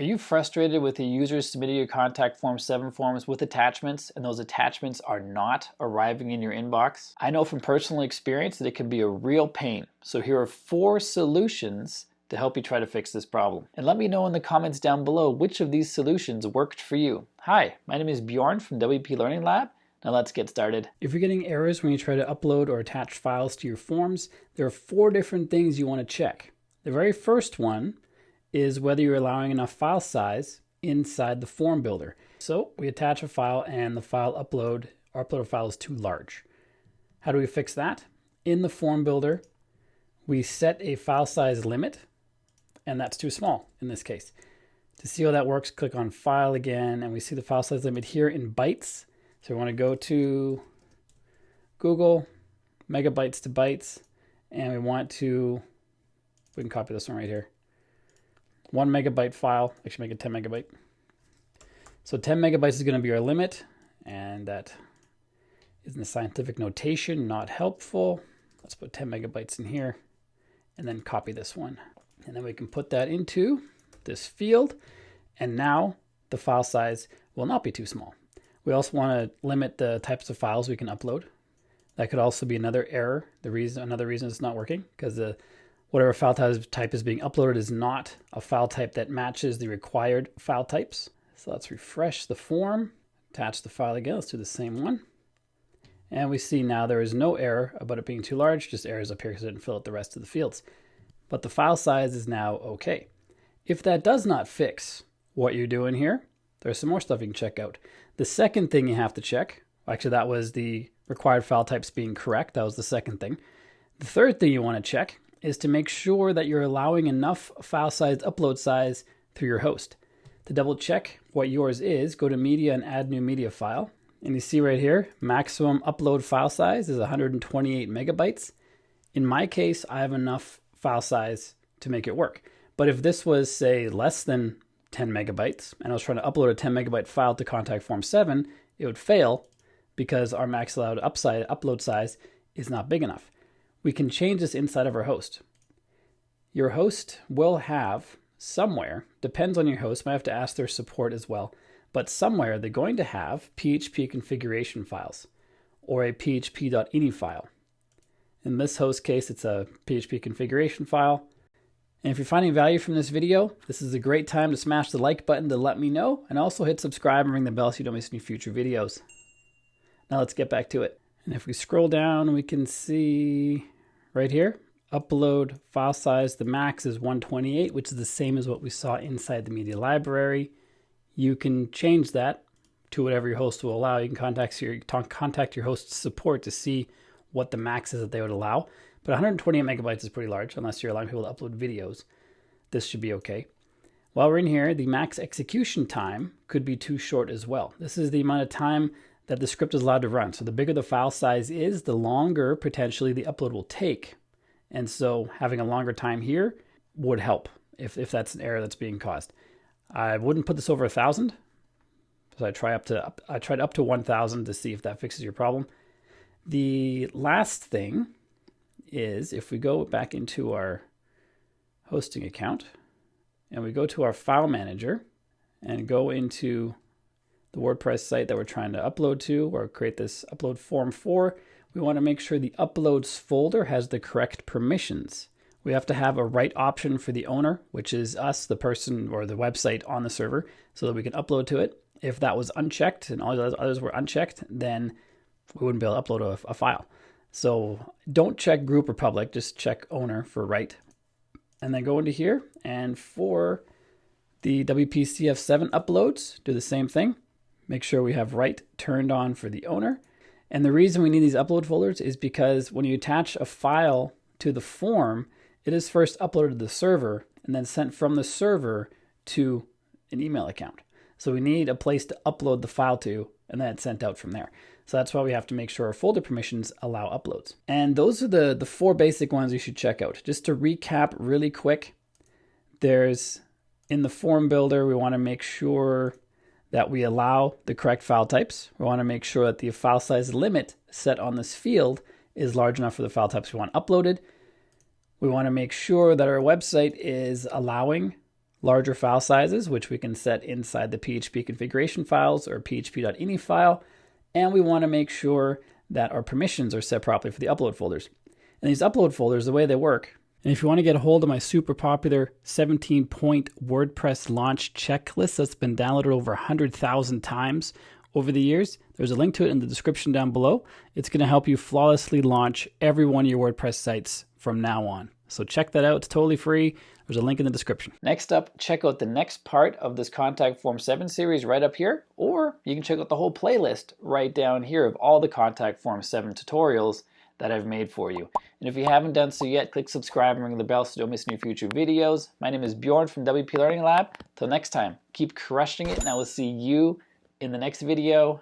Are you frustrated with the users submitting your contact form 7 forms with attachments and those attachments are not arriving in your inbox? I know from personal experience that it can be a real pain. So here are 4 solutions to help you try to fix this problem. And let me know in the comments down below which of these solutions worked for you. Hi, my name is Bjorn from WP Learning Lab. Now let's get started. If you're getting errors when you try to upload or attach files to your forms, there are 4 different things you want to check. The very first one is whether you're allowing enough file size inside the form builder. So we attach a file and the file upload file is too large. How do we fix that? In the form builder, we set a file size limit, and that's too small in this case. To see how that works, click on File again, and we see the file size limit here in bytes. So we want to go to Google, megabytes to bytes, and we can copy this one right here. 1 megabyte file, actually make it 10 megabyte. So 10 megabytes is going to be our limit, and that is in the scientific notation, not helpful. Let's put 10 megabytes in here, and then copy this one. And then we can put that into this field, and now the file size will not be too small. We also want to limit the types of files we can upload. That could also be another error. Another reason it's not working, because whatever file type is being uploaded is not a file type that matches the required file types. So let's refresh the form, attach the file again. Let's do the same one. And we see now there is no error about it being too large, just errors up here because it didn't fill out the rest of the fields. But the file size is now okay. If that does not fix what you're doing here, there's some more stuff you can check out. The second thing you have to check, actually that was the required file types being correct. That was the second thing. The third thing you want to check is to make sure that you're allowing enough file size upload size through your host. To double check what yours is, go to Media and add new media file. And you see right here, maximum upload file size is 128 megabytes. In my case, I have enough file size to make it work. But if this was, say, less than 10 megabytes, and I was trying to upload a 10 megabyte file to contact form 7, it would fail because our max allowed upload size is not big enough. We can change this inside of our host. Your host will have somewhere, depends on your host, might have to ask their support as well, but somewhere they're going to have PHP configuration files or a php.ini file. In this host case, it's a PHP configuration file. And if you're finding value from this video, this is a great time to smash the like button to let me know, and also hit subscribe and ring the bell so you don't miss any future videos. Now let's get back to it. And if we scroll down, we can see right here, upload file size, the max is 128, which is the same as what we saw inside the media library. You can change that to whatever your host will allow. You can contact your host's support to see what the max is that they would allow. But 128 megabytes is pretty large, unless you're allowing people to upload videos. This should be okay. While we're in here, the max execution time could be too short as well. This is the amount of time that the script is allowed to run. So the bigger the file size is, the longer potentially the upload will take. And so having a longer time here would help if that's an error that's being caused. I wouldn't put this over 1,000. So I tried up to 1,000 to see if that fixes your problem. The last thing is if we go back into our hosting account and we go to our file manager and go into the WordPress site that we're trying to upload to or create this upload form for, we want to make sure the uploads folder has the correct permissions. We have to have a write option for the owner, which is us, the person or the website on the server, so that we can upload to it. If that was unchecked and all the others were unchecked, then we wouldn't be able to upload a file. So don't check group or public, just check owner for write. And then go into here, and for the WPCF7 uploads, do the same thing. Make sure we have write turned on for the owner. And the reason we need these upload folders is because when you attach a file to the form, it is first uploaded to the server and then sent from the server to an email account. So we need a place to upload the file to, and then it's sent out from there. So that's why we have to make sure our folder permissions allow uploads. And those are the 4 basic ones you should check out. Just to recap really quick, there's in the form builder, we want to make sure that we allow the correct file types. We want to make sure that the file size limit set on this field is large enough for the file types we want uploaded. We want to make sure that our website is allowing larger file sizes, which we can set inside the PHP configuration files or php.ini file. And we want to make sure that our permissions are set properly for the upload folders. And these upload folders, the way they work, and if you want to get a hold of my super popular 17-point WordPress launch checklist that's been downloaded over 100,000 times over the years, there's a link to it in the description down below. It's going to help you flawlessly launch every one of your WordPress sites from now on. So check that out. It's totally free. There's a link in the description. Next up, check out the next part of this Contact Form 7 series right up here, or you can check out the whole playlist right down here of all the Contact Form 7 tutorials that I've made for you. And if you haven't done so yet, click subscribe and ring the bell so you don't miss any future videos. My name is Bjorn from WP Learning Lab. Till next time, keep crushing it, and I will see you in the next video.